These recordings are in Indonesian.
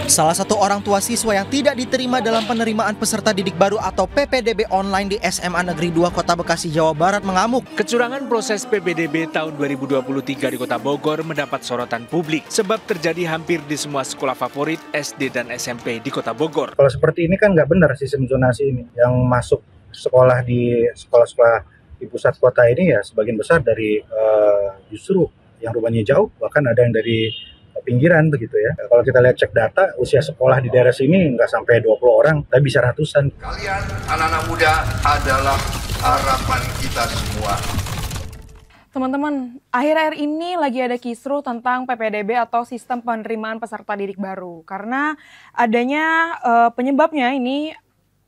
Salah satu orang tua siswa yang tidak diterima dalam penerimaan peserta didik baru atau PPDB online di SMA Negeri 2 Kota Bekasi, Jawa Barat mengamuk. Kecurangan proses PPDB tahun 2023 di Kota Bogor mendapat sorotan publik sebab terjadi hampir di semua sekolah favorit SD dan SMP di Kota Bogor. Kalau seperti ini kan nggak benar sistem zonasi ini. Yang masuk sekolah di sekolah-sekolah di pusat kota ini ya sebagian besar dari justru yang rumahnya jauh, bahkan ada yang dari pinggiran begitu ya. Kalau kita lihat cek data, usia sekolah di daerah sini nggak sampai 20 orang, tapi bisa ratusan. Kalian anak-anak muda adalah harapan kita semua. Teman-teman, akhir-akhir ini lagi ada kisruh tentang PPDB atau sistem penerimaan peserta didik baru. Karena adanya penyebabnya ini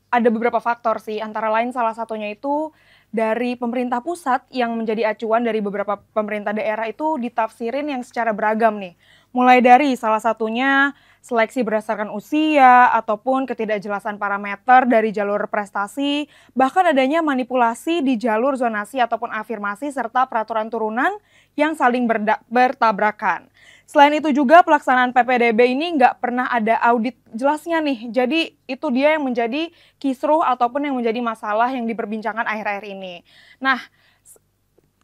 ada beberapa faktor sih, antara lain salah satunya itu dari pemerintah pusat yang menjadi acuan dari beberapa pemerintah daerah itu ditafsirin yang secara beragam nih. Mulai dari salah satunya seleksi berdasarkan usia ataupun ketidakjelasan parameter dari jalur prestasi, bahkan adanya manipulasi di jalur zonasi ataupun afirmasi serta peraturan turunan yang saling bertabrakan. Selain itu juga pelaksanaan PPDB ini nggak pernah ada audit jelasnya nih. Jadi itu dia yang menjadi kisruh ataupun yang menjadi masalah yang diperbincangkan akhir-akhir ini. Nah,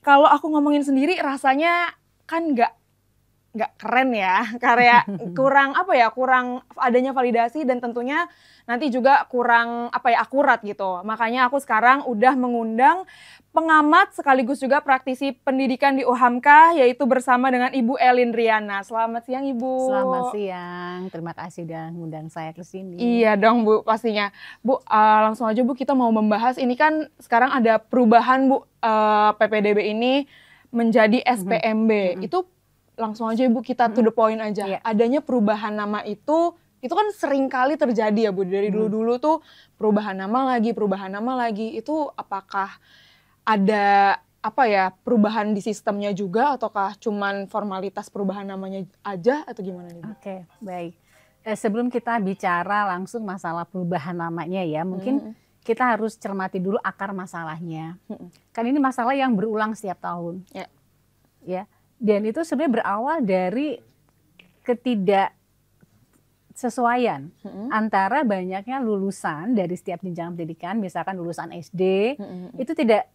kalau aku ngomongin sendiri rasanya kan nggak keren ya, karya kurang adanya validasi dan tentunya nanti juga kurang akurat gitu. Makanya aku sekarang udah mengundang pengamat sekaligus juga praktisi pendidikan di UHAMKA, yaitu bersama dengan Ibu Elin Riana. Selamat siang Ibu. Selamat siang, terima kasih udah ngundang saya ke sini. Iya dong Bu, pastinya. Bu, langsung aja Bu, kita mau membahas ini kan sekarang ada perubahan Bu, PPDB ini menjadi SPMB. Itu langsung aja Ibu kita to the point aja. Iya. Adanya perubahan nama itu kan sering kali terjadi ya Bu, dari dulu-dulu tuh perubahan nama lagi. Itu apakah ada perubahan di sistemnya juga ataukah cuman formalitas perubahan namanya aja atau gimana nih Bu? Oke, baik. Sebelum kita bicara langsung masalah perubahan namanya ya, mungkin kita harus cermati dulu akar masalahnya. Kan ini masalah yang berulang setiap tahun. Ya. Dan itu sebenarnya berawal dari ketidaksesuaian antara banyaknya lulusan dari setiap jenjang pendidikan, misalkan lulusan SD, itu tidak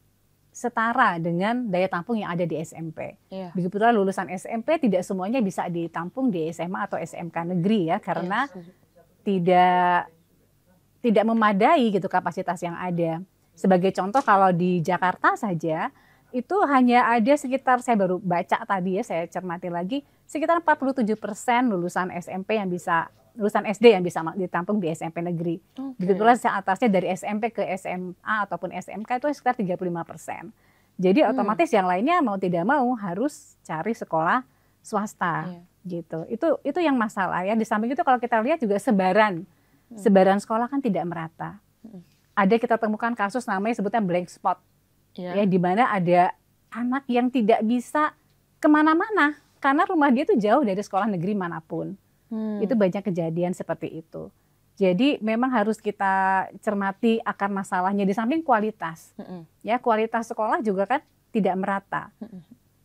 setara dengan daya tampung yang ada di SMP. Begitu pula lulusan SMP tidak semuanya bisa ditampung di SMA atau SMK negeri ya, karena tidak memadai gitu kapasitas yang ada. Sebagai contoh kalau di Jakarta saja, itu hanya ada sekitar, saya baru baca tadi ya, saya cermati lagi, sekitar 47% lulusan lulusan SD yang bisa ditampung di SMP negeri. Begitu pula atasnya dari SMP ke SMA ataupun SMK itu sekitar 35%. Jadi otomatis yang lainnya mau tidak mau harus cari sekolah swasta gitu. Itu yang masalah ya. Di samping itu kalau kita lihat juga sebaran sekolah kan tidak merata. Ada kita temukan kasus namanya sebutnya blank spot. Ya, di mana ada anak yang tidak bisa kemana-mana karena rumah dia tuh jauh dari sekolah negeri manapun. Itu banyak kejadian seperti itu. Jadi memang harus kita cermati akar masalahnya di samping kualitas. Ya, kualitas sekolah juga kan tidak merata.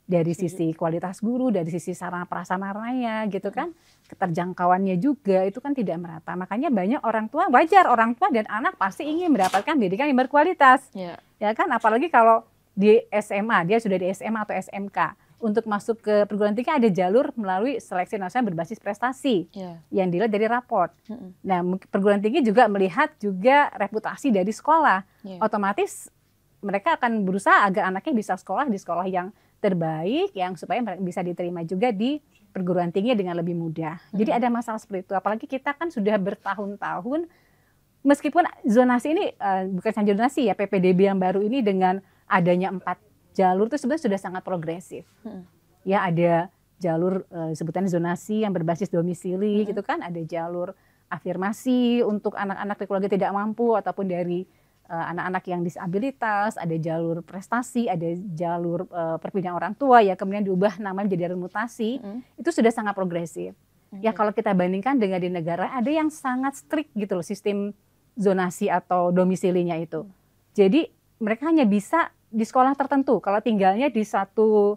Dari sisi kualitas guru, dari sisi sarana prasarananya gitu kan. Keterjangkauannya juga itu kan tidak merata. Makanya banyak orang tua, wajar orang tua dan anak pasti ingin mendapatkan pendidikan yang berkualitas. Ya kan, apalagi kalau di SMA, dia sudah di SMA atau SMK. Untuk masuk ke perguruan tinggi ada jalur melalui seleksi nasional berbasis prestasi yang dilihat dari raport. Nah, perguruan tinggi juga melihat juga reputasi dari sekolah. Otomatis mereka akan berusaha agar anaknya bisa sekolah di sekolah yang terbaik, yang supaya mereka bisa diterima juga di perguruan tinggi dengan lebih mudah. Jadi ada masalah seperti itu. Apalagi kita kan sudah bertahun-tahun, meskipun zonasi ini bukan saja zonasi ya, PPDB yang baru ini dengan adanya 4 jalur itu sebenarnya sudah sangat progresif. Ya, ada jalur sebutannya zonasi yang berbasis domisili gitu kan, ada jalur afirmasi untuk anak-anak dari keluarga tidak mampu ataupun dari anak-anak yang disabilitas, ada jalur prestasi, ada jalur perpindahan orang tua ya, kemudian diubah namanya menjadi jalur mutasi. Itu sudah sangat progresif. Ya, kalau kita bandingkan dengan di negara ada yang sangat strict gitu loh sistem zonasi atau domisilinya itu. Jadi mereka hanya bisa di sekolah tertentu. Kalau tinggalnya di satu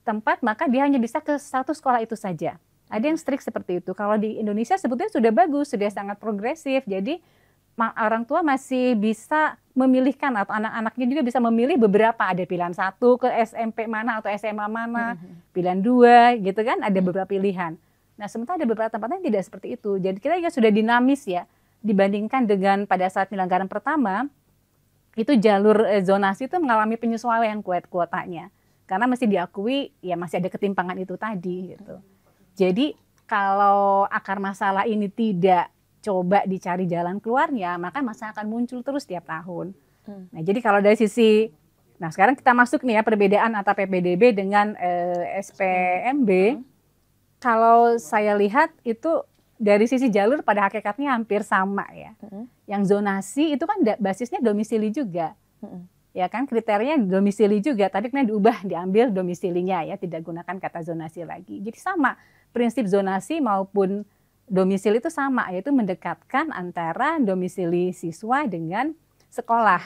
tempat, maka dia hanya bisa ke satu sekolah itu saja. Ada yang strict seperti itu. Kalau di Indonesia sebetulnya sudah bagus, sudah sangat progresif. Jadi orang tua masih bisa memilihkan atau anak-anaknya juga bisa memilih beberapa. Ada pilihan 1 ke SMP mana atau SMA mana, pilihan 2 gitu kan, ada beberapa pilihan. Nah sementara ada beberapa tempat yang tidak seperti itu. Jadi kita juga sudah dinamis ya, dibandingkan dengan pada saat penyelenggaraan pertama, itu jalur zonasi itu mengalami penyesuaian kuotanya. Karena masih diakui ya masih ada ketimpangan itu tadi gitu. Jadi kalau akar masalah ini tidak coba dicari jalan keluarnya, maka masalah akan muncul terus tiap tahun. Nah, jadi kalau dari sisi, nah sekarang kita masuk nih ya perbedaan antara PPDB dengan SPMB. Kalau saya lihat itu dari sisi jalur pada hakikatnya hampir sama ya. Yang zonasi itu kan basisnya domisili juga. Ya kan kriterianya domisili juga, tadi kan diambil domisilinya ya, tidak gunakan kata zonasi lagi. Jadi sama, prinsip zonasi maupun domisili itu sama, yaitu mendekatkan antara domisili siswa dengan sekolah.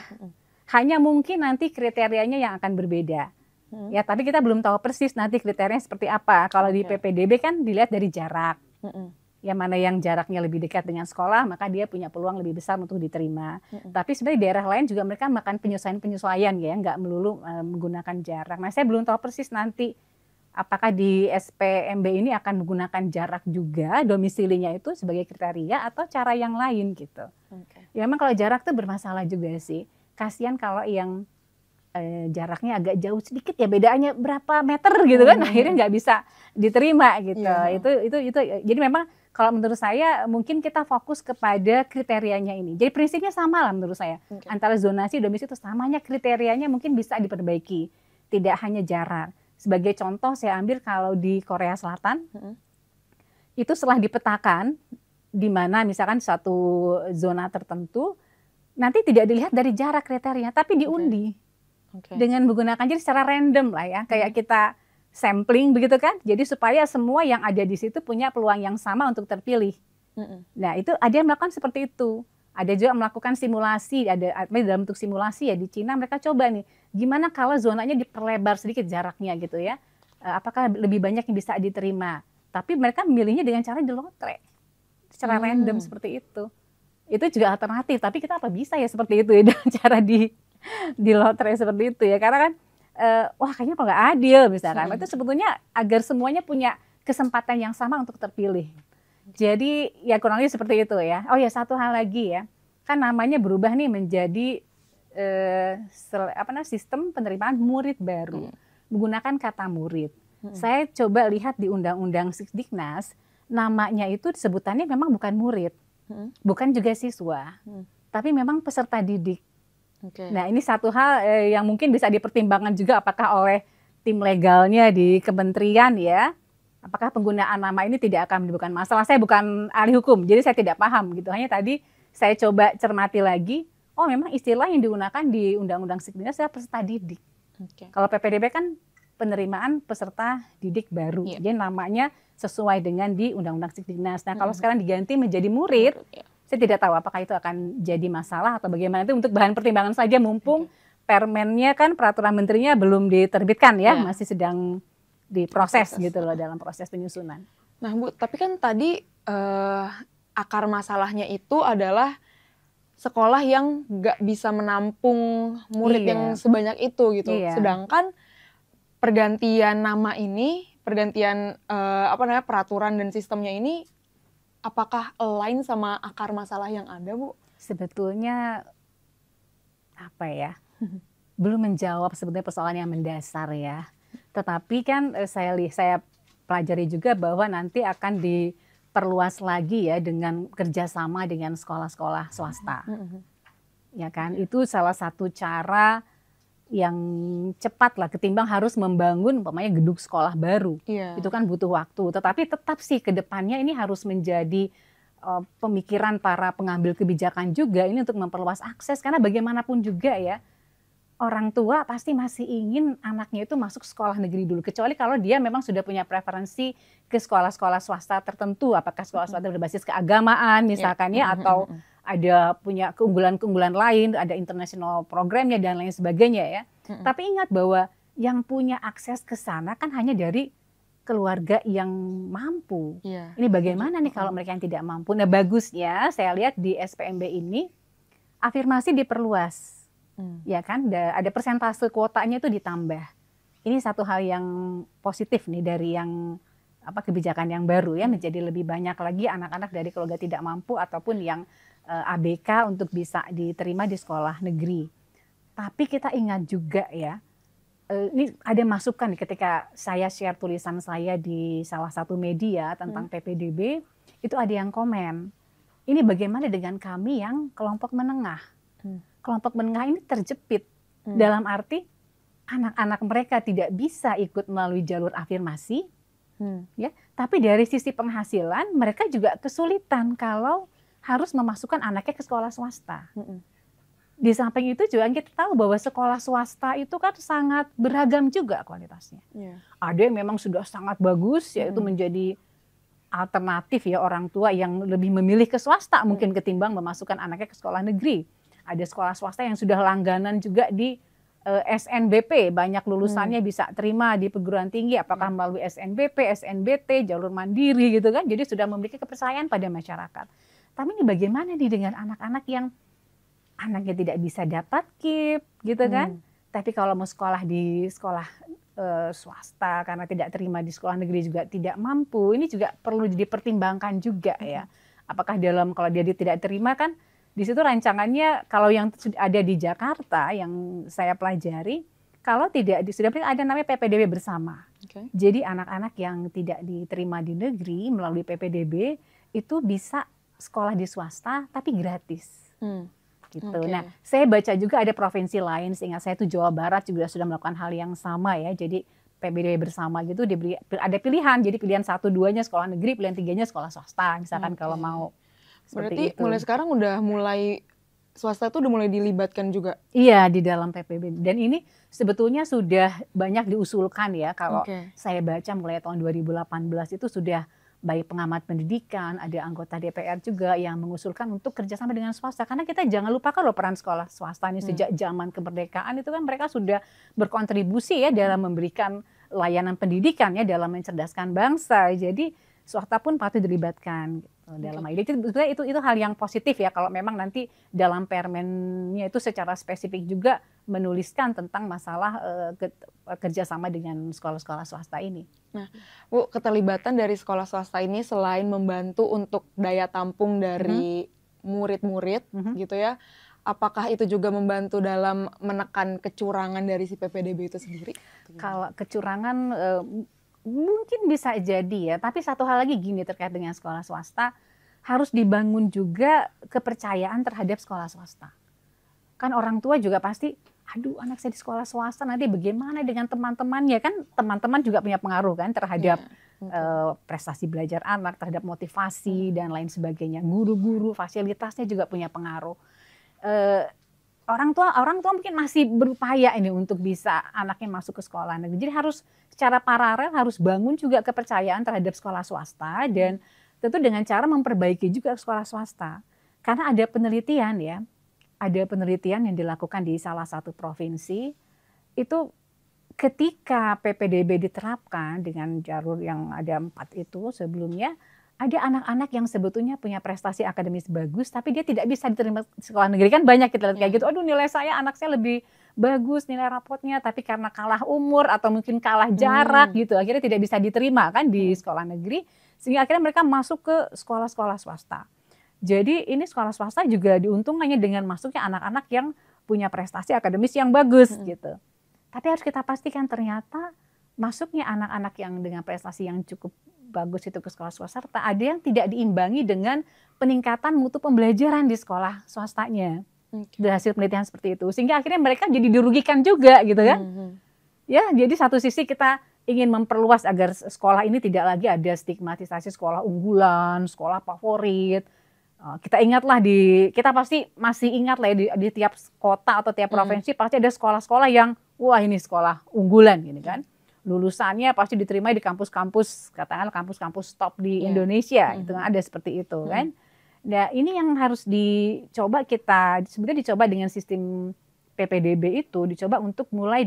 Hanya mungkin nanti kriterianya yang akan berbeda. Ya, tapi kita belum tahu persis nanti kriterianya seperti apa. Kalau di PPDB kan dilihat dari jarak. Ya mana yang jaraknya lebih dekat dengan sekolah, maka dia punya peluang lebih besar untuk diterima. Tapi sebenarnya di daerah lain juga mereka makan penyesuaian-penyesuaian ya, nggak melulu menggunakan jarak. Nah saya belum tahu persis nanti apakah di SPMB ini akan menggunakan jarak juga domisilinya itu sebagai kriteria atau cara yang lain gitu. Ya memang kalau jarak tuh bermasalah juga sih. Kasihan kalau yang jaraknya agak jauh sedikit ya, bedanya berapa meter gitu kan, akhirnya nggak bisa diterima gitu. Itu jadi memang kalau menurut saya mungkin kita fokus kepada kriterianya ini. Jadi prinsipnya sama lah menurut saya. Antara zonasi domisili itu samanya kriterianya mungkin bisa diperbaiki. Tidak hanya jarak. Sebagai contoh saya ambil kalau di Korea Selatan, itu setelah dipetakan di mana misalkan suatu zona tertentu, nanti tidak dilihat dari jarak kriterianya, tapi diundi. Dengan menggunakan jadi secara random lah ya, kayak kita sampling begitu kan, jadi supaya semua yang ada di situ punya peluang yang sama untuk terpilih. Nah itu ada yang melakukan seperti itu, ada juga melakukan simulasi, ada dalam bentuk simulasi ya di Cina mereka coba nih, gimana kalau zonanya diperlebar sedikit jaraknya gitu ya, apakah lebih banyak yang bisa diterima, tapi mereka memilihnya dengan cara di lotre, secara random seperti itu juga alternatif, tapi kita apa bisa ya seperti itu ya dengan cara di lotre seperti itu ya, karena kan wah kayaknya kok nggak adil misalkan. Itu sebetulnya agar semuanya punya kesempatan yang sama untuk terpilih. Jadi ya kurang lebih seperti itu ya. Oh ya satu hal lagi ya, kan namanya berubah nih menjadi sistem penerimaan murid baru, menggunakan kata murid. Saya coba lihat di Undang-Undang Sisdiknas, namanya itu sebutannya memang bukan murid, bukan juga siswa, tapi memang peserta didik. Nah ini satu hal yang mungkin bisa dipertimbangkan juga apakah oleh tim legalnya di kementerian ya, apakah penggunaan nama ini tidak akan menimbulkan masalah. Saya bukan ahli hukum, jadi saya tidak paham gitu. Hanya tadi saya coba cermati lagi, oh memang istilah yang digunakan di Undang-Undang Sisdiknas adalah peserta didik. Kalau PPDB kan penerimaan peserta didik baru, jadi namanya sesuai dengan di Undang-Undang Sisdiknas. Nah kalau sekarang diganti menjadi murid, saya tidak tahu apakah itu akan jadi masalah atau bagaimana, itu untuk bahan pertimbangan saja mumpung permennya kan peraturan menterinya belum diterbitkan ya, masih sedang diproses gitu loh dalam proses penyusunan. Nah Bu, tapi kan tadi akar masalahnya itu adalah sekolah yang nggak bisa menampung murid yang sebanyak itu gitu. Sedangkan pergantian nama ini, pergantian peraturan dan sistemnya ini, apakah align sama akar masalah yang ada, Bu? Sebetulnya apa ya, belum menjawab sebetulnya persoalan yang mendasar ya. Tetapi kan saya pelajari juga bahwa nanti akan diperluas lagi ya dengan kerjasama dengan sekolah-sekolah swasta. Ya kan, itu salah satu cara yang cepat lah ketimbang harus membangun umpamanya gedung sekolah baru. Itu kan butuh waktu. Tetapi tetap sih ke depannya ini harus menjadi pemikiran para pengambil kebijakan juga ini untuk memperluas akses, karena bagaimanapun juga ya orang tua pasti masih ingin anaknya itu masuk sekolah negeri dulu, kecuali kalau dia memang sudah punya preferensi ke sekolah-sekolah swasta tertentu, apakah sekolah swasta berbasis keagamaan misalkan ya, atau ada punya keunggulan-keunggulan lain, ada international programnya dan lain sebagainya ya. Tapi ingat bahwa yang punya akses ke sana kan hanya dari keluarga yang mampu. Iya. Ini bagaimana nih kalau mereka yang tidak mampu? Nah, bagusnya saya lihat di SPMB ini afirmasi diperluas. Ya kan, ada persentase kuotanya itu ditambah. Ini satu hal yang positif nih dari yang kebijakan yang baru ya, menjadi lebih banyak lagi anak-anak dari keluarga tidak mampu ataupun yang ABK untuk bisa diterima di sekolah negeri. Tapi kita ingat juga ya, ini ada masukan nih ketika saya share tulisan saya di salah satu media tentang PPDB, itu ada yang komen, ini bagaimana dengan kami yang kelompok menengah? Kelompok menengah ini terjepit, dalam arti anak-anak mereka tidak bisa ikut melalui jalur afirmasi, ya, tapi dari sisi penghasilan mereka juga kesulitan kalau harus memasukkan anaknya ke sekolah swasta. Di samping itu juga kita tahu bahwa sekolah swasta itu kan sangat beragam juga kualitasnya. Ada yang memang sudah sangat bagus, yaitu menjadi alternatif ya orang tua yang lebih memilih ke swasta mungkin ketimbang memasukkan anaknya ke sekolah negeri. Ada sekolah swasta yang sudah langganan juga di SNBP, banyak lulusannya bisa terima di perguruan tinggi, apakah melalui SNBP, SNBT, jalur mandiri gitu kan, jadi sudah memiliki kepercayaan pada masyarakat. Tapi ini bagaimana nih dengan anak-anak yang anaknya tidak bisa dapat KIP gitu kan, tapi kalau mau sekolah di sekolah swasta karena tidak terima di sekolah negeri juga tidak mampu, ini juga perlu dipertimbangkan juga ya. Apakah kalau dia tidak terima kan, di situ rancangannya kalau yang ada di Jakarta yang saya pelajari, kalau tidak sudah ada namanya PPDB bersama. Jadi anak-anak yang tidak diterima di negeri melalui PPDB itu bisa sekolah di swasta tapi gratis. Gitu. Nah, saya baca juga ada provinsi lain, seingat saya itu Jawa Barat juga sudah melakukan hal yang sama ya. Jadi PPDB bersama gitu ada pilihan. Jadi pilihan 1-2-nya sekolah negeri, pilihan 3-nya sekolah swasta misalkan kalau mau. Berarti mulai sekarang swasta itu udah mulai dilibatkan juga? Iya, di dalam PPDB. Dan ini sebetulnya sudah banyak diusulkan ya. Kalau saya baca mulai tahun 2018 itu sudah baik pengamat pendidikan, ada anggota DPR juga yang mengusulkan untuk kerjasama dengan swasta. Karena kita jangan lupakan loh peran sekolah swasta ini sejak zaman kemerdekaan itu kan mereka sudah berkontribusi ya dalam memberikan layanan pendidikan ya, dalam mencerdaskan bangsa. Jadi swasta pun patut dilibatkan dalam hal ini. Itu hal yang positif ya kalau memang nanti dalam permennya itu secara spesifik juga menuliskan tentang masalah kerjasama dengan sekolah-sekolah swasta ini. Nah, Bu, keterlibatan dari sekolah swasta ini selain membantu untuk daya tampung dari murid-murid gitu ya, apakah itu juga membantu dalam menekan kecurangan dari si PPDB itu sendiri? Kalau kecurangan mungkin bisa jadi ya, tapi satu hal lagi gini terkait dengan sekolah swasta, harus dibangun juga kepercayaan terhadap sekolah swasta. Kan orang tua juga pasti, aduh anak saya di sekolah swasta nanti bagaimana dengan teman-temannya, kan teman-teman juga punya pengaruh kan terhadap prestasi belajar anak, terhadap motivasi dan lain sebagainya. Guru-guru, fasilitasnya juga punya pengaruh. Orang tua mungkin masih berupaya ini untuk bisa anaknya masuk ke sekolah negeri. Jadi harus secara paralel harus bangun juga kepercayaan terhadap sekolah swasta dan tentu dengan cara memperbaiki juga sekolah swasta. Karena ada penelitian ya, ada penelitian yang dilakukan di salah satu provinsi itu ketika PPDB diterapkan dengan jalur yang ada 4 itu sebelumnya, ada anak-anak yang sebetulnya punya prestasi akademis bagus, tapi dia tidak bisa diterima sekolah negeri. Kan banyak kita lihat kayak gitu, aduh nilai anak saya lebih bagus nilai rapotnya, tapi karena kalah umur atau mungkin kalah jarak gitu, akhirnya tidak bisa diterima kan di sekolah negeri, sehingga akhirnya mereka masuk ke sekolah-sekolah swasta. Jadi ini sekolah swasta juga diuntungkannya dengan masuknya anak-anak yang punya prestasi akademis yang bagus gitu. Tapi harus kita pastikan ternyata masuknya anak-anak yang dengan prestasi yang cukup bagus itu ke sekolah swasta, ada yang tidak diimbangi dengan peningkatan mutu pembelajaran di sekolah swastanya. Dari hasil penelitian seperti itu, sehingga akhirnya mereka jadi dirugikan juga gitu kan. Ya, jadi satu sisi kita ingin memperluas agar sekolah ini tidak lagi ada stigmatisasi sekolah unggulan, sekolah favorit. Kita ingatlah kita pasti masih ingat lah ya, di tiap kota atau tiap provinsi pasti ada sekolah-sekolah yang wah ini sekolah unggulan gitu kan. Lulusannya pasti diterima di kampus-kampus, katakanlah kampus-kampus top di Indonesia, itu kan ada seperti itu kan. Nah ini yang harus sebenarnya dicoba dengan sistem PPDB itu, dicoba untuk mulai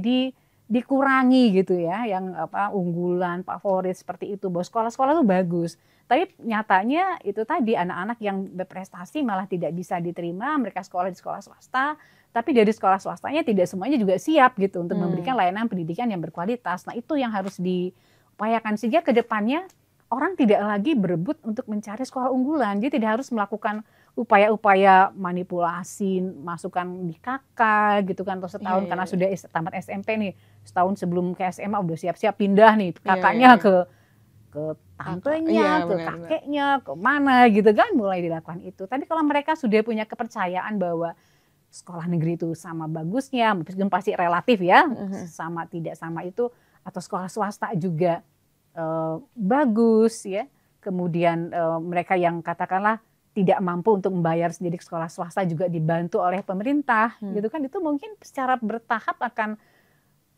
dikurangi gitu ya, yang unggulan, favorit seperti itu, bahwa sekolah-sekolah itu bagus. Tapi nyatanya itu tadi anak-anak yang berprestasi malah tidak bisa diterima, mereka sekolah di sekolah swasta, tapi dari sekolah swastanya tidak semuanya juga siap gitu untuk memberikan layanan pendidikan yang berkualitas. Nah itu yang harus diupayakan sehingga ke depannya orang tidak lagi berebut untuk mencari sekolah unggulan, jadi tidak harus melakukan upaya-upaya manipulasi, masukkan di KK gitu kan, atau setahun karena sudah tamat SMP nih, setahun sebelum ke SMA udah siap-siap pindah nih kakaknya ke tantenya, ke kakeknya, ke mana gitu kan, mulai dilakukan itu. Tapi kalau mereka sudah punya kepercayaan bahwa sekolah negeri itu sama bagusnya, meskipun pasti relatif ya, sama tidak sama itu, atau sekolah swasta juga bagus ya. Kemudian mereka yang katakanlah tidak mampu untuk membayar sendiri sekolah swasta juga dibantu oleh pemerintah gitu kan, itu mungkin secara bertahap akan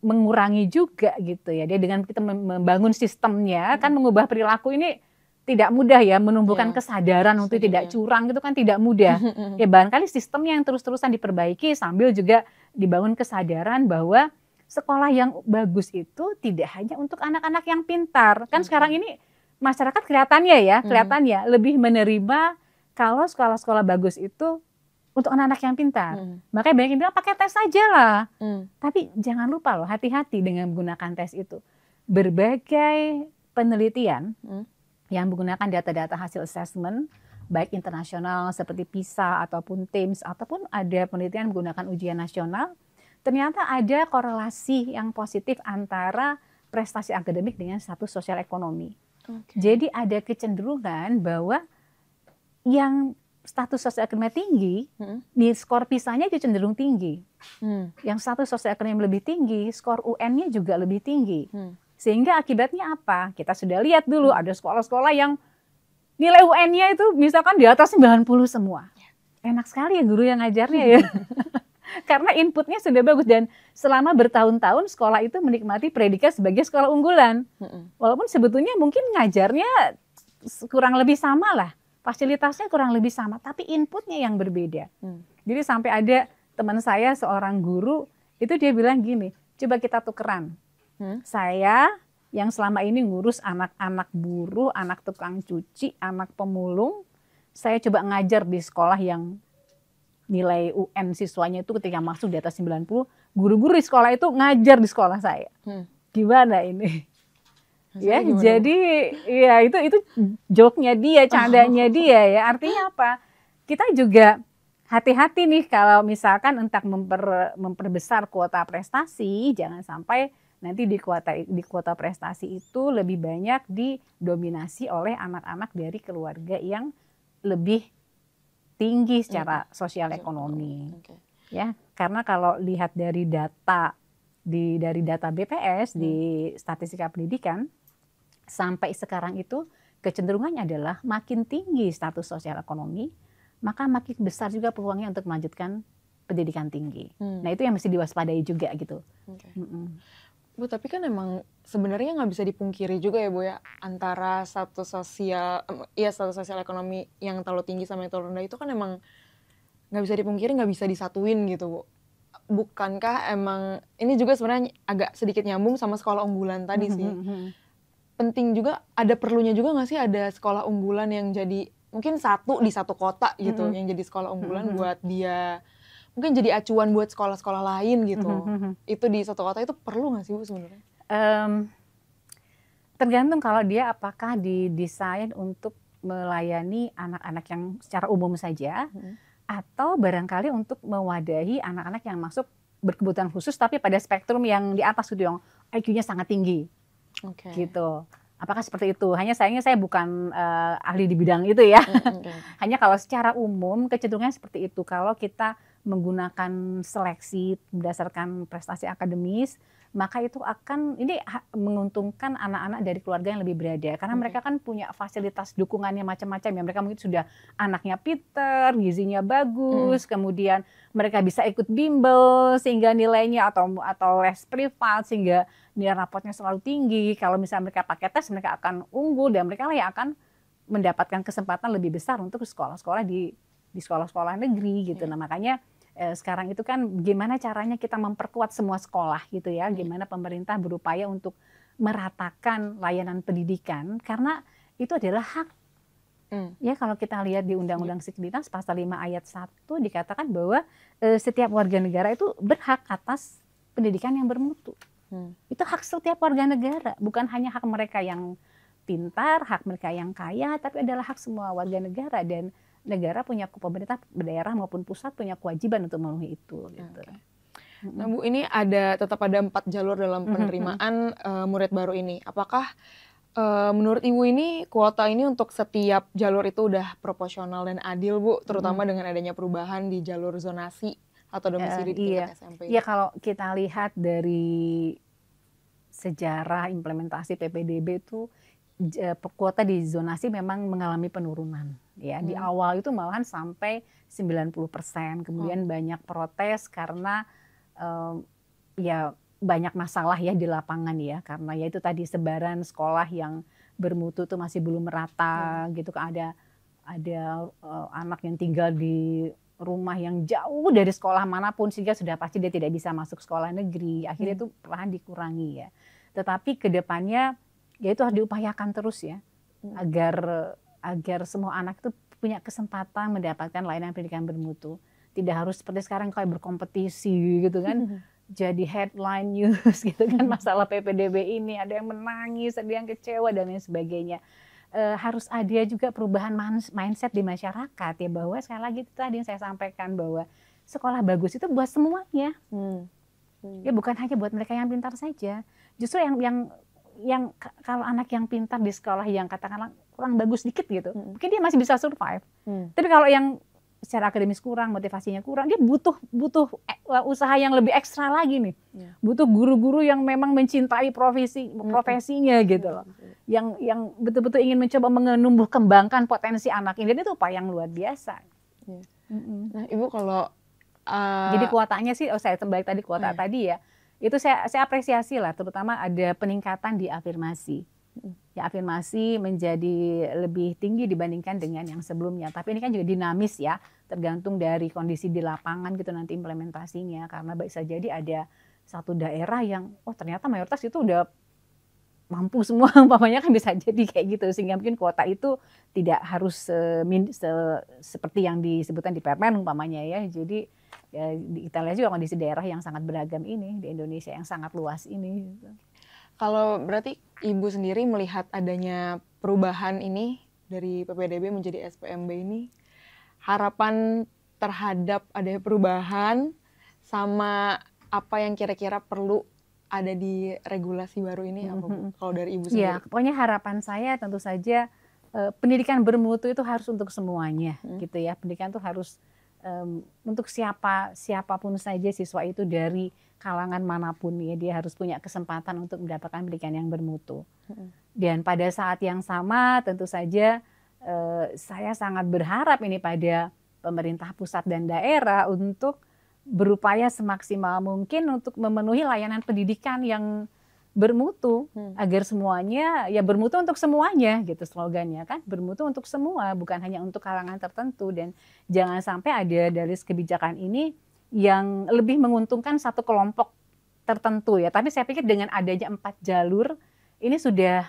mengurangi juga gitu ya. Dia dengan kita membangun sistemnya kan, mengubah perilaku ini tidak mudah ya, menumbuhkan kesadaran untuk tidak curang itu kan tidak mudah. Ya barangkali sistemnya yang terus-terusan diperbaiki sambil juga dibangun kesadaran bahwa sekolah yang bagus itu tidak hanya untuk anak-anak yang pintar. Kan sekarang ini masyarakat kelihatannya lebih menerima kalau sekolah-sekolah bagus itu untuk anak-anak yang pintar. Makanya banyak yang bilang pakai tes saja lah. Tapi jangan lupa loh, hati-hati dengan menggunakan tes itu. Berbagai penelitian yang menggunakan data-data hasil assessment, baik internasional seperti PISA ataupun TIMSS, ataupun ada penelitian menggunakan ujian nasional, ternyata ada korelasi yang positif antara prestasi akademik dengan status sosial ekonomi. Jadi ada kecenderungan bahwa yang status sosial ekonomi tinggi, di skor PISA-nya juga cenderung tinggi. Yang status sosial ekonomi lebih tinggi, skor UN-nya juga lebih tinggi. Sehingga akibatnya apa? Kita sudah lihat dulu ada sekolah-sekolah yang nilai UN-nya itu misalkan di atas 90 semua. Enak sekali ya guru yang ngajarnya ya. Karena inputnya sudah bagus dan selama bertahun-tahun sekolah itu menikmati predikat sebagai sekolah unggulan. Walaupun sebetulnya mungkin ngajarnya kurang lebih sama lah. Fasilitasnya kurang lebih sama, tapi inputnya yang berbeda. Jadi sampai ada teman saya seorang guru, itu dia bilang gini, coba kita tukeran. Saya yang selama ini ngurus anak-anak buruh, anak tukang cuci, anak pemulung, saya coba ngajar di sekolah yang nilai UN siswanya itu ketika masuk di atas 90, guru-guru di sekolah itu ngajar di sekolah saya. Gimana ini? Ya, jadi ya itu joke-nya dia, candanya dia ya. Artinya apa? Kita juga hati-hati nih kalau misalkan entah memperbesar kuota prestasi, jangan sampai nanti di kuota prestasi itu lebih banyak didominasi oleh anak-anak dari keluarga yang lebih tinggi secara sosial ekonomi. Ya, karena kalau lihat dari data dari data BPS di statistika pendidikan, sampai sekarang itu kecenderungannya adalah makin tinggi status sosial ekonomi, maka makin besar juga peluangnya untuk melanjutkan pendidikan tinggi. Nah itu yang mesti diwaspadai juga gitu. Bu, tapi kan emang sebenarnya nggak bisa dipungkiri juga ya Bu ya, antara status sosial ekonomi yang terlalu tinggi sama yang terlalu rendah itu kan emang nggak bisa dipungkiri, nggak bisa disatuin gitu Bu. Bukankah emang ini juga sebenarnya agak sedikit nyambung sama sekolah unggulan tadi sih. Penting juga, ada perlunya juga nggak sih ada sekolah unggulan yang jadi mungkin satu di satu kota gitu, yang jadi sekolah unggulan buat dia mungkin jadi acuan buat sekolah-sekolah lain gitu. Itu di satu kota itu perlu nggak sih Bu sebenarnya? Tergantung kalau dia apakah didesain untuk melayani anak-anak yang secara umum saja, atau barangkali untuk mewadahi anak-anak yang masuk berkebutuhan khusus tapi pada spektrum yang di atas gitu, yang IQ-nya sangat tinggi. Gitu. Apakah seperti itu? Hanya sayangnya saya bukan ahli di bidang itu ya. Hanya kalau secara umum kecenderungannya seperti itu. Kalau kita menggunakan seleksi berdasarkan prestasi akademis, maka itu akan menguntungkan anak-anak dari keluarga yang lebih berada. Karena mereka kan punya fasilitas dukungannya macam-macam ya. Mereka mungkin sudah anaknya pinter, gizinya bagus, kemudian mereka bisa ikut bimbel sehingga nilainya atau les privat sehingga nilai rapotnya selalu tinggi. Kalau misalnya mereka pakai tes, mereka akan unggul dan mereka lah yang akan mendapatkan kesempatan lebih besar untuk sekolah-sekolah di sekolah-sekolah negeri gitu. Nah makanya Sekarang itu kan gimana caranya kita memperkuat semua sekolah gitu ya, gimana pemerintah berupaya untuk meratakan layanan pendidikan karena itu adalah hak. Ya kalau kita lihat di Undang-Undang Siditas pasal 5 ayat 1 dikatakan bahwa setiap warga negara itu berhak atas pendidikan yang bermutu. Itu hak setiap warga negara, bukan hanya hak mereka yang pintar, hak mereka yang kaya, tapi adalah hak semua warga negara dan negara punya, pemerintah daerah maupun pusat punya kewajiban untuk memenuhi itu. Gitu. Nah Bu, ini tetap ada 4 jalur dalam penerimaan murid baru ini. Apakah menurut Ibu ini kuota ini untuk setiap jalur itu udah proporsional dan adil Bu, terutama dengan adanya perubahan di jalur zonasi atau domisili di tingkat SMP? Iya, kalau kita lihat dari sejarah implementasi PPDB itu kuota di zonasi memang mengalami penurunan. Ya, di awal itu malahan sampai 90%. Kemudian banyak protes karena ya banyak masalah ya di lapangan ya, karena ya itu tadi sebaran sekolah yang bermutu itu masih belum merata gitu kan, ada anak yang tinggal di rumah yang jauh dari sekolah manapun sehingga sudah pasti dia tidak bisa masuk sekolah negeri. Akhirnya itu perlahan dikurangi ya. Tetapi kedepannya ya itu harus diupayakan terus ya, agar semua anak itu punya kesempatan mendapatkan layanan pendidikan bermutu. Tidak harus seperti sekarang kayak berkompetisi gitu kan, jadi headline news gitu kan masalah PPDB ini, ada yang menangis, ada yang kecewa dan lain sebagainya. Harus ada juga perubahan mindset di masyarakat ya, bahwa sekali lagi itu tadi yang saya sampaikan bahwa sekolah bagus itu buat semuanya. Ya bukan hanya buat mereka yang pintar saja. Justru yang kalau anak yang pintar di sekolah yang katakanlah kurang bagus dikit gitu, mungkin dia masih bisa survive. Tapi kalau yang secara akademis kurang, motivasinya kurang, dia butuh usaha yang lebih ekstra lagi nih. Butuh guru-guru yang memang mencintai profesinya gitu loh. Yang betul-betul ingin mencoba menumbuh kembangkan potensi anak ini, dan itu upaya yang luar biasa. Nah, Ibu kalau jadi kuotanya sih, saya kembali tadi kuota tadi ya, itu saya apresiasi lah, terutama ada peningkatan di afirmasi. Ya, afirmasi menjadi lebih tinggi dibandingkan dengan yang sebelumnya. Tapi ini kan juga dinamis ya, tergantung dari kondisi di lapangan gitu nanti implementasinya. Karena bisa jadi ada satu daerah yang, ternyata mayoritas itu udah mampu semua, umpamanya kan bisa jadi kayak gitu. Sehingga mungkin kuota itu tidak harus seperti yang disebutkan di Permen umpamanya ya. Jadi ya, kita lihat juga kondisi daerah yang sangat beragam ini, di Indonesia yang sangat luas ini. Gitu. Kalau berarti Ibu sendiri melihat adanya perubahan ini dari PPDB menjadi SPMB ini, harapan terhadap adanya perubahan sama apa yang kira-kira perlu ada di regulasi baru ini apa Bu? Kalau dari Ibu sendiri? Ya, pokoknya harapan saya tentu saja pendidikan bermutu itu harus untuk semuanya gitu ya. Pendidikan itu harus untuk siapapun saja siswa itu dari kalangan manapun ya, dia harus punya kesempatan untuk mendapatkan pendidikan yang bermutu. Dan pada saat yang sama tentu saja saya sangat berharap ini pada pemerintah pusat dan daerah untuk berupaya semaksimal mungkin untuk memenuhi layanan pendidikan yang bermutu, agar semuanya ya bermutu untuk semuanya gitu slogannya kan, bermutu untuk semua, bukan hanya untuk kalangan tertentu. Dan jangan sampai ada dari kebijakan ini yang lebih menguntungkan satu kelompok tertentu ya. Tapi saya pikir dengan adanya 4 jalur ini sudah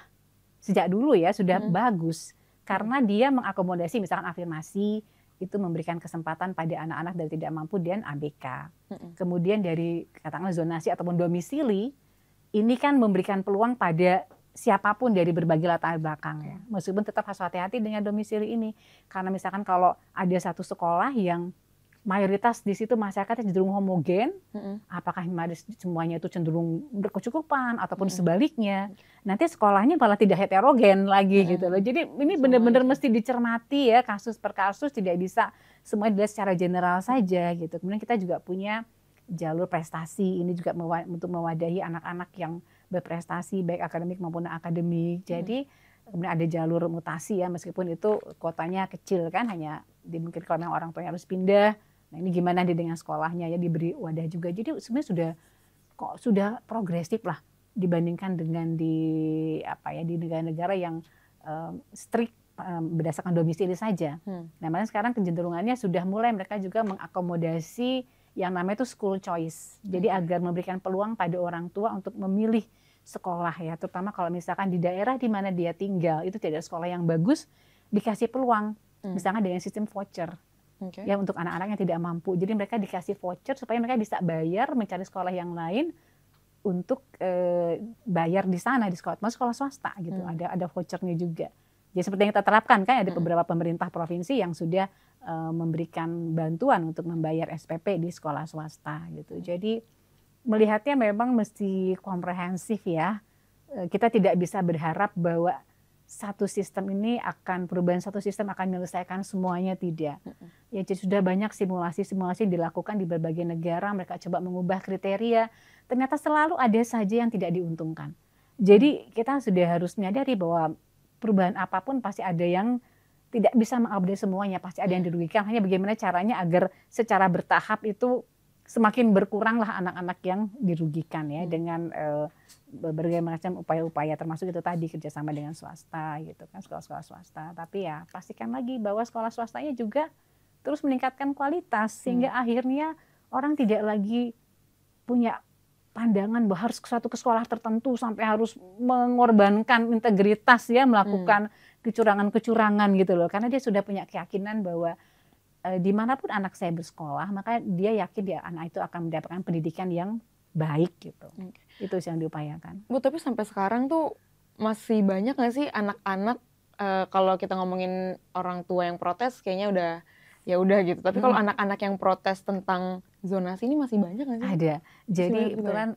sejak dulu ya sudah bagus, karena dia mengakomodasi misalkan afirmasi itu memberikan kesempatan pada anak-anak dari tidak mampu dan ABK. Kemudian dari katakanlah zonasi ataupun domisili ini kan memberikan peluang pada siapapun dari berbagai latar belakang ya. Meskipun tetap harus hati-hati dengan domisili ini, karena misalkan kalau ada satu sekolah yang mayoritas di situ masyarakatnya cenderung homogen, apakah semuanya itu cenderung berkecukupan ataupun sebaliknya, nanti sekolahnya malah tidak heterogen lagi gitu loh. Jadi ini benar-benar mesti dicermati ya, kasus per kasus, tidak bisa semuanya dilihat secara general saja gitu. Kemudian kita juga punya jalur prestasi, ini juga untuk mewadahi anak-anak yang berprestasi baik akademik maupun akademik. Jadi kemudian ada jalur mutasi ya, meskipun itu kuotanya kecil kan, hanya mungkin kalau memang orang tuanya harus pindah. Nah ini gimana dia dengan sekolahnya ya, diberi wadah juga. Jadi sebenarnya sudah progresif lah dibandingkan dengan di negara-negara yang strict berdasarkan domisili saja. Nah, makanya sekarang kecenderungannya sudah mulai mereka juga mengakomodasi yang namanya itu school choice. Jadi agar memberikan peluang pada orang tua untuk memilih sekolah ya, terutama kalau misalkan di daerah di mana dia tinggal itu tidak ada sekolah yang bagus, dikasih peluang, misalnya dengan sistem voucher. Ya untuk anak-anak yang tidak mampu. Jadi mereka dikasih voucher supaya mereka bisa bayar mencari sekolah yang lain untuk bayar di sana di sekolah swasta gitu. Ada vouchernya juga. Jadi seperti yang kita terapkan kan ada beberapa pemerintah provinsi yang sudah memberikan bantuan untuk membayar SPP di sekolah swasta gitu. Jadi melihatnya memang mesti komprehensif ya. Kita tidak bisa berharap bahwa perubahan satu sistem akan menyelesaikan semuanya, tidak. Ya jadi sudah banyak simulasi-simulasi dilakukan di berbagai negara, mereka coba mengubah kriteria, ternyata selalu ada saja yang tidak diuntungkan. Jadi kita sudah harus menyadari bahwa perubahan apapun pasti ada yang tidak bisa mengupdate semuanya, pasti ada yang dirugikan. Hanya bagaimana caranya agar secara bertahap itu semakin berkuranglah anak-anak yang dirugikan ya dengan berbagai macam upaya-upaya, termasuk itu tadi kerjasama dengan swasta gitu kan, sekolah-sekolah swasta. Tapi ya pastikan lagi bahwa sekolah swastanya juga terus meningkatkan kualitas sehingga akhirnya orang tidak lagi punya pandangan bahwa harus ke sekolah tertentu sampai harus mengorbankan integritas ya, melakukan kecurangan-kecurangan gitu loh, karena dia sudah punya keyakinan bahwa dimanapun anak saya bersekolah, maka dia yakin anak itu akan mendapatkan pendidikan yang baik gitu. Itu yang diupayakan. Bu, tapi sampai sekarang tuh masih banyak nggak sih anak-anak kalau kita ngomongin orang tua yang protes kayaknya udah gitu. Tapi kalau anak-anak yang protes tentang zonasi ini masih banyak nggak sih? Ada. Jadi kebetulan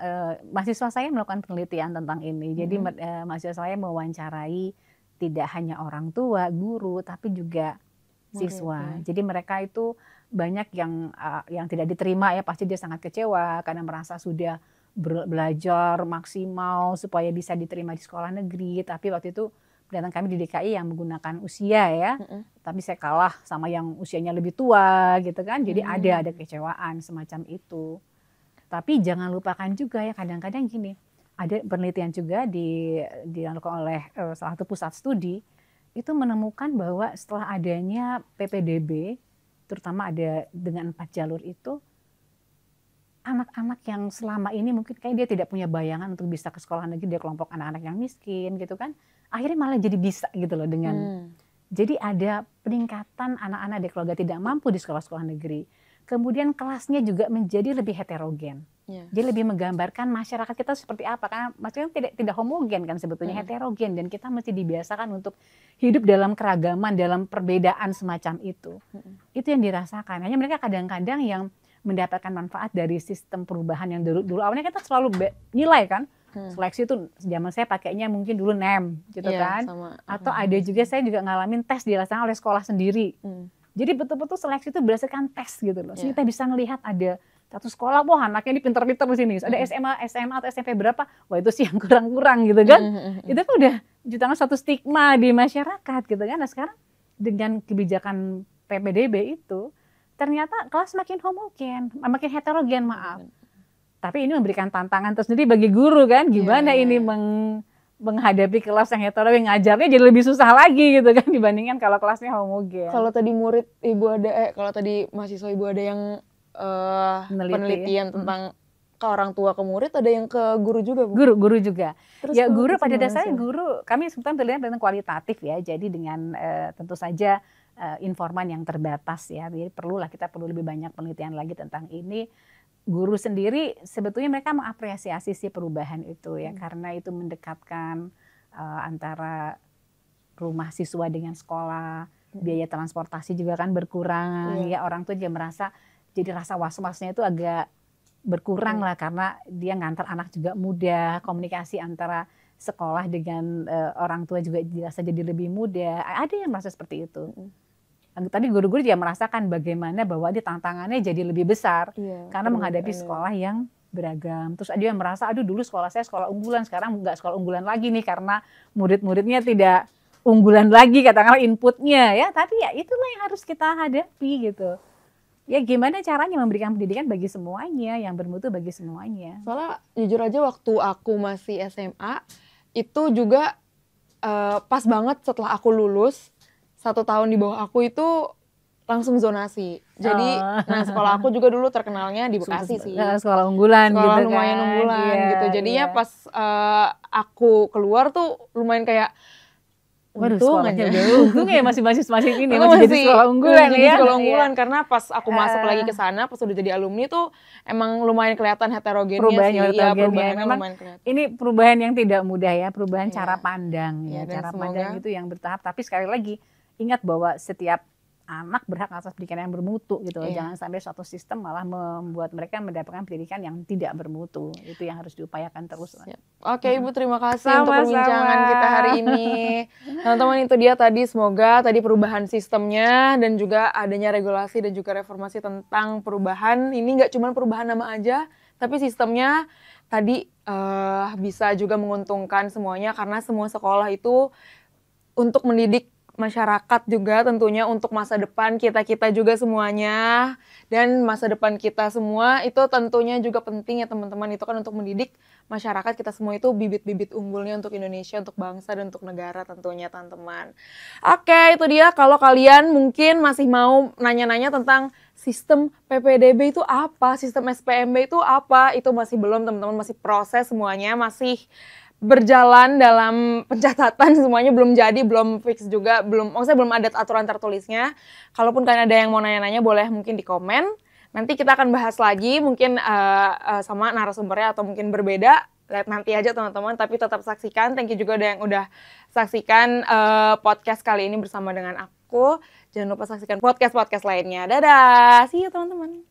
mahasiswa saya melakukan penelitian tentang ini. Jadi mahasiswa saya mewawancarai tidak hanya orang tua, guru, tapi juga siswa. Jadi mereka itu banyak yang tidak diterima ya, pasti dia sangat kecewa karena merasa sudah belajar maksimal supaya bisa diterima di sekolah negeri, tapi waktu itu pendatang kami di DKI yang menggunakan usia ya, tapi saya kalah sama yang usianya lebih tua gitu kan, jadi ada kekecewaan semacam itu. Tapi jangan lupakan juga ya, kadang-kadang gini, ada penelitian juga dilakukan oleh salah satu pusat studi, itu menemukan bahwa setelah adanya PPDB, terutama ada dengan 4 jalur itu, anak-anak yang selama ini mungkin kayak dia tidak punya bayangan untuk bisa ke sekolah negeri, dia kelompok anak-anak yang miskin gitu kan, akhirnya malah jadi bisa gitu loh dengan, jadi ada peningkatan anak-anak dari keluarga tidak mampu di sekolah-sekolah negeri. Kemudian kelasnya juga menjadi lebih heterogen. Dia lebih menggambarkan masyarakat kita seperti apa, karena maksudnya tidak homogen kan sebetulnya, heterogen, dan kita mesti dibiasakan untuk hidup dalam keragaman, dalam perbedaan semacam itu. Itu yang dirasakan. Hanya mereka kadang-kadang yang mendapatkan manfaat dari sistem perubahan yang dulu awalnya kita selalu nilai kan. Seleksi itu zaman saya pakainya mungkin dulu NEM gitu kan. Atau ada juga saya juga ngalamin tes dilaksanakan oleh sekolah sendiri. Jadi betul-betul seleksi itu berdasarkan tes gitu loh. Jadi kita bisa ngelihat ada satu sekolah, wah anaknya ini pinter-pinter di sini. Ada SMA atau SMP berapa, wah itu sih yang kurang-kurang gitu kan. Itu kan udah menciptakan satu stigma di masyarakat gitu kan. Nah sekarang dengan kebijakan PPDB itu, ternyata kelas makin homogen, makin heterogen maaf. Tapi ini memberikan tantangan tersendiri bagi guru kan, gimana ini menghadapi kelas yang heterogen, ngajarnya jadi lebih susah lagi gitu kan dibandingkan kalau kelasnya homogen. Kalau tadi murid ibu ada, kalau tadi mahasiswa ibu ada yang penelitian tentang ke orang tua ke murid, ada yang ke guru juga Bu? Guru juga. Terus ya guru pada dasarnya guru, kami sebetulnya penelitian tentang kualitatif ya, jadi dengan tentu saja informan yang terbatas ya, jadi kita perlu lebih banyak penelitian lagi tentang ini. Guru sendiri sebetulnya mereka mengapresiasi sih perubahan itu ya, karena itu mendekatkan antara rumah siswa dengan sekolah, biaya transportasi juga kan berkurang ya, orang tua juga merasa jadi rasa was-wasnya itu agak berkurang lah, karena dia ngantar anak juga mudah, komunikasi antara sekolah dengan orang tua juga dirasa jadi lebih mudah, ada yang merasa seperti itu. Tapi guru-guru juga merasakan bagaimana bahwa dia tantangannya jadi lebih besar karena menghadapi sekolah yang beragam. Terus ada yang merasa, aduh dulu sekolah saya sekolah unggulan, sekarang nggak sekolah unggulan lagi nih karena murid-muridnya tidak unggulan lagi katakanlah inputnya ya. Tapi ya itulah yang harus kita hadapi gitu. Ya gimana caranya memberikan pendidikan bagi semuanya, yang bermutu bagi semuanya. Soalnya jujur aja waktu aku masih SMA, itu juga pas banget setelah aku lulus, 1 tahun di bawah aku itu langsung zonasi. Jadi, nah sekolah aku juga dulu terkenalnya di Bekasi sih. Sekolah unggulan Sekolah gitu lumayan kan. unggulan Iya, gitu. Jadinya iya. pas aku keluar tuh lumayan kayak Waduh, untung sekolahnya aja. udah untung ya masih ini Aku masih jadi sekolah unggulan jadi ya. sekolah Iya. unggulan karena pas aku masuk lagi ke sana pas udah jadi alumni tuh emang lumayan kelihatan heterogennya Perubahannya sih. Iya, heterogen ya. perubahannya Memang lumayan kelihatan. ini perubahan yang tidak mudah ya, perubahan Iya. cara pandang Iya, ya. dan Cara semoga- pandang itu yang bertahap, tapi sekali lagi ingat bahwa setiap anak berhak atas pendidikan yang bermutu gitu. Iya. Jangan sampai suatu sistem malah membuat mereka mendapatkan pendidikan yang tidak bermutu. Itu yang harus diupayakan terus. Siap. Oke Ibu, terima kasih untuk Sama-sama. perbincangan kita hari ini. Teman-teman, itu dia tadi, semoga tadi perubahan sistemnya dan juga adanya regulasi dan juga reformasi tentang perubahan. Ini nggak cuma perubahan nama aja, tapi sistemnya tadi bisa juga menguntungkan semuanya karena semua sekolah itu untuk mendidik masyarakat juga tentunya untuk masa depan kita-kita juga semuanya, dan masa depan kita semua itu tentunya juga penting ya teman-teman, itu kan untuk mendidik masyarakat kita semua itu bibit-bibit unggulnya untuk Indonesia, untuk bangsa dan untuk negara tentunya teman-teman. Oke, itu dia. Kalau kalian mungkin masih mau nanya-nanya tentang sistem PPDB itu apa, sistem SPMB itu apa, itu masih belum teman-teman, masih proses semuanya, masih berjalan dalam pencatatan, semuanya belum jadi, belum fix juga, maksudnya belum ada aturan tertulisnya. Kalaupun kalian ada yang mau nanya-nanya boleh mungkin di komen. Nanti kita akan bahas lagi mungkin sama narasumbernya atau mungkin berbeda. Lihat nanti aja teman-teman, tapi tetap saksikan. Thank you juga yang udah saksikan podcast kali ini bersama dengan aku. Jangan lupa saksikan podcast-podcast lainnya. Dadah, see you teman-teman.